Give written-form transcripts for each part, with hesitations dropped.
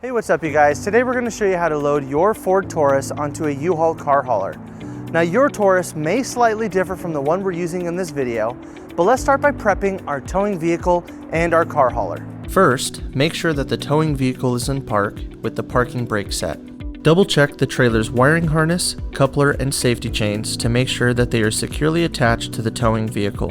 Hey, what's up you guys? Today we're going to show you how to load your Ford Taurus onto a U-Haul car hauler. Now your Taurus may slightly differ from the one we're using in this video, but let's start by prepping our towing vehicle and our car hauler. First, make sure that the towing vehicle is in park with the parking brake set. Double check the trailer's wiring harness, coupler, and safety chains to make sure that they are securely attached to the towing vehicle.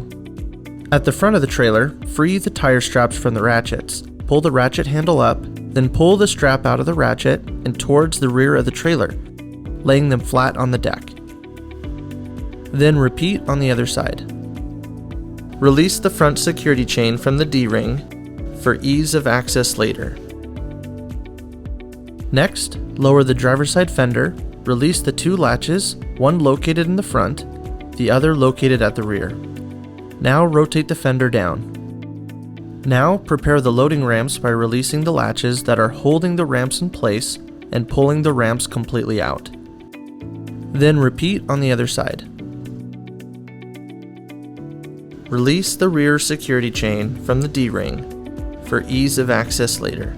At the front of the trailer, free the tire straps from the ratchets. Pull the ratchet handle up, then pull the strap out of the ratchet and towards the rear of the trailer, laying them flat on the deck. Then repeat on the other side. Release the front security chain from the D-ring for ease of access later. Next, lower the driver's side fender, release the two latches, one located in the front, the other located at the rear. Now rotate the fender down. Now prepare the loading ramps by releasing the latches that are holding the ramps in place and pulling the ramps completely out. Then repeat on the other side. Release the rear security chain from the D-ring for ease of access later.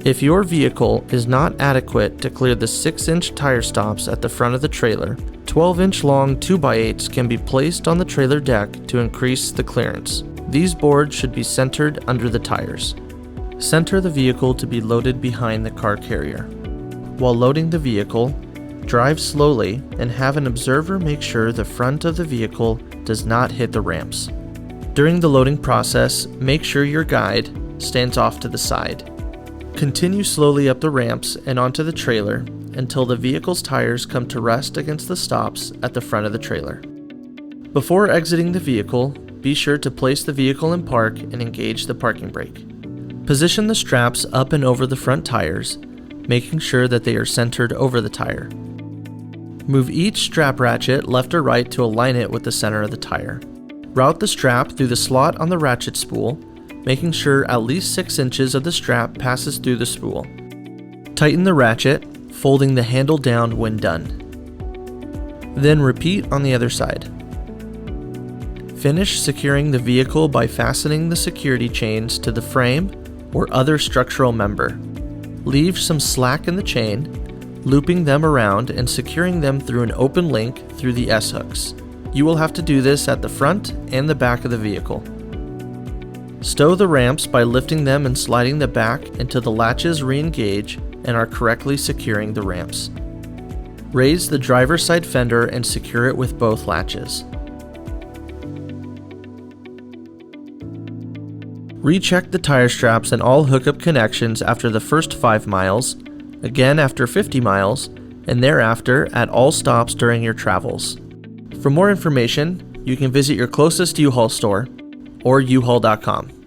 If your vehicle is not adequate to clear the 6-inch tire stops at the front of the trailer, 12-inch long 2x8s can be placed on the trailer deck to increase the clearance. These boards should be centered under the tires. Center the vehicle to be loaded behind the car carrier. While loading the vehicle, drive slowly and have an observer make sure the front of the vehicle does not hit the ramps. During the loading process, make sure your guide stands off to the side. Continue slowly up the ramps and onto the trailer until the vehicle's tires come to rest against the stops at the front of the trailer. Before exiting the vehicle, be sure to place the vehicle in park and engage the parking brake. Position the straps up and over the front tires, making sure that they are centered over the tire. Move each strap ratchet left or right to align it with the center of the tire. Route the strap through the slot on the ratchet spool, making sure at least 6 inches of the strap passes through the spool. Tighten the ratchet, folding the handle down when done. Then repeat on the other side. Finish securing the vehicle by fastening the security chains to the frame or other structural member. Leave some slack in the chain, looping them around and securing them through an open link through the S-hooks. You will have to do this at the front and the back of the vehicle. Stow the ramps by lifting them and sliding the back until the latches re-engage and are correctly securing the ramps. Raise the driver's side fender and secure it with both latches. Recheck the tire straps and all hookup connections after the first 5 miles, again after 50 miles, and thereafter at all stops during your travels. For more information, you can visit your closest U-Haul store or uhaul.com.